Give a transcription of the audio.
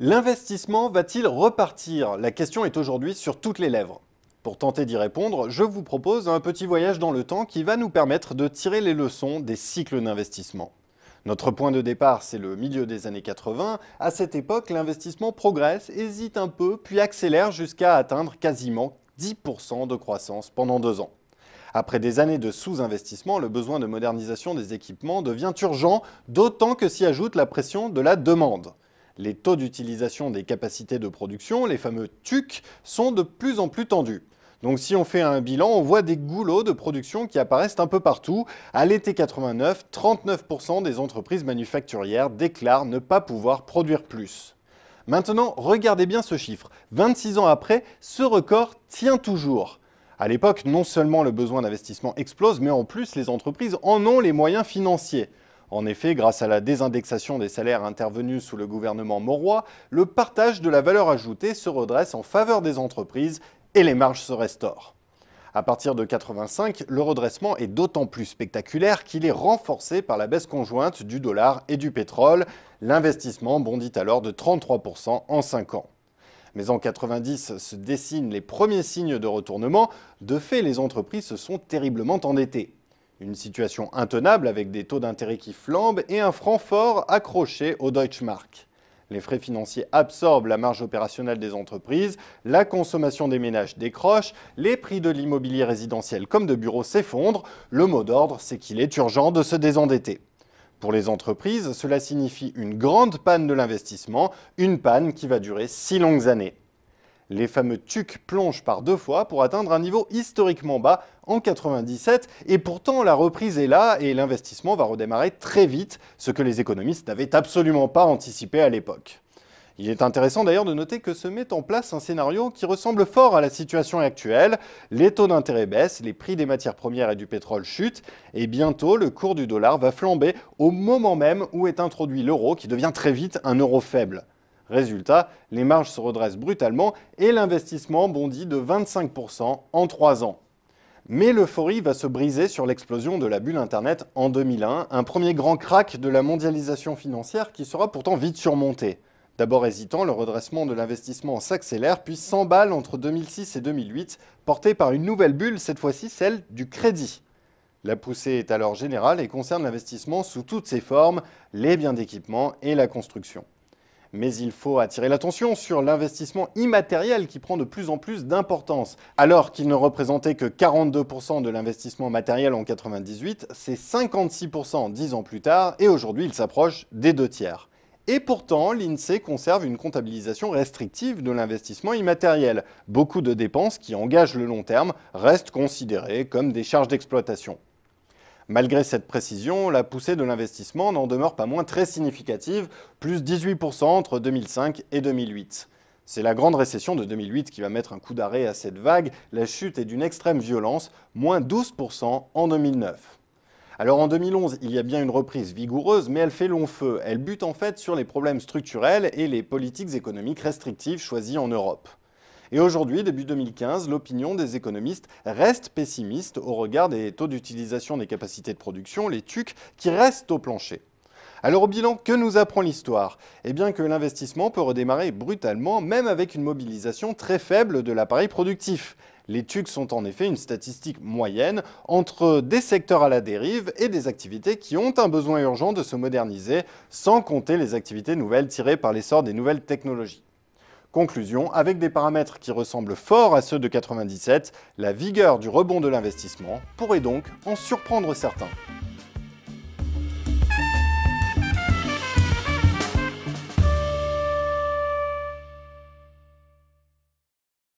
L'investissement va-t-il repartir? La question est aujourd'hui sur toutes les lèvres. Pour tenter d'y répondre, je vous propose un petit voyage dans le temps qui va nous permettre de tirer les leçons des cycles d'investissement. Notre point de départ, c'est le milieu des années 80. À cette époque, l'investissement progresse, hésite un peu, puis accélère jusqu'à atteindre quasiment 10% de croissance pendant 2 ans. Après des années de sous-investissement, le besoin de modernisation des équipements devient urgent, d'autant que s'y ajoute la pression de la demande. Les taux d'utilisation des capacités de production, les fameux TUC, sont de plus en plus tendus. Donc si on fait un bilan, on voit des goulots de production qui apparaissent un peu partout. À l'été 89, 39% des entreprises manufacturières déclarent ne pas pouvoir produire plus. Maintenant, regardez bien ce chiffre. 26 ans après, ce record tient toujours. À l'époque, non seulement le besoin d'investissement explose, mais en plus les entreprises en ont les moyens financiers. En effet, grâce à la désindexation des salaires intervenus sous le gouvernement Mauroy, le partage de la valeur ajoutée se redresse en faveur des entreprises et les marges se restaurent. À partir de 85, le redressement est d'autant plus spectaculaire qu'il est renforcé par la baisse conjointe du dollar et du pétrole. L'investissement bondit alors de 33% en 5 ans. Mais en 90 se dessinent les premiers signes de retournement. De fait, les entreprises se sont terriblement endettées. Une situation intenable avec des taux d'intérêt qui flambent et un franc fort accroché au Deutsche Mark. Les frais financiers absorbent la marge opérationnelle des entreprises, la consommation des ménages décroche, les prix de l'immobilier résidentiel comme de bureaux s'effondrent. Le mot d'ordre, c'est qu'il est urgent de se désendetter. Pour les entreprises, cela signifie une grande panne de l'investissement, une panne qui va durer 6 longues années. Les fameux TUC plongent par 2 fois pour atteindre un niveau historiquement bas en 97 et pourtant la reprise est là et l'investissement va redémarrer très vite, ce que les économistes n'avaient absolument pas anticipé à l'époque. Il est intéressant d'ailleurs de noter que se met en place un scénario qui ressemble fort à la situation actuelle. Les taux d'intérêt baissent, les prix des matières premières et du pétrole chutent et bientôt le cours du dollar va flamber au moment même où est introduit l'euro qui devient très vite un euro faible. Résultat, les marges se redressent brutalement et l'investissement bondit de 25% en 3 ans. Mais l'euphorie va se briser sur l'explosion de la bulle Internet en 2001, un premier grand crack de la mondialisation financière qui sera pourtant vite surmonté. D'abord hésitant, le redressement de l'investissement s'accélère puis s'emballe entre 2006 et 2008, porté par une nouvelle bulle, cette fois-ci celle du crédit. La poussée est alors générale et concerne l'investissement sous toutes ses formes, les biens d'équipement et la construction. Mais il faut attirer l'attention sur l'investissement immatériel qui prend de plus en plus d'importance. Alors qu'il ne représentait que 42% de l'investissement matériel en 1998, c'est 56% 10 ans plus tard et aujourd'hui il s'approche des 2/3. Et pourtant, l'INSEE conserve une comptabilisation restrictive de l'investissement immatériel. Beaucoup de dépenses qui engagent le long terme restent considérées comme des charges d'exploitation. Malgré cette précision, la poussée de l'investissement n'en demeure pas moins très significative, plus 18% entre 2005 et 2008. C'est la grande récession de 2008 qui va mettre un coup d'arrêt à cette vague. La chute est d'une extrême violence, moins 12% en 2009. Alors en 2011, il y a bien une reprise vigoureuse, mais elle fait long feu. Elle bute en fait sur les problèmes structurels et les politiques économiques restrictives choisies en Europe. Et aujourd'hui, début 2015, l'opinion des économistes reste pessimiste au regard des taux d'utilisation des capacités de production, les TUC, qui restent au plancher. Alors au bilan, que nous apprend l'histoire? Eh bien que l'investissement peut redémarrer brutalement, même avec une mobilisation très faible de l'appareil productif. Les TUC sont en effet une statistique moyenne entre des secteurs à la dérive et des activités qui ont un besoin urgent de se moderniser, sans compter les activités nouvelles tirées par l'essor des nouvelles technologies. Conclusion, avec des paramètres qui ressemblent fort à ceux de 97, la vigueur du rebond de l'investissement pourrait donc en surprendre certains.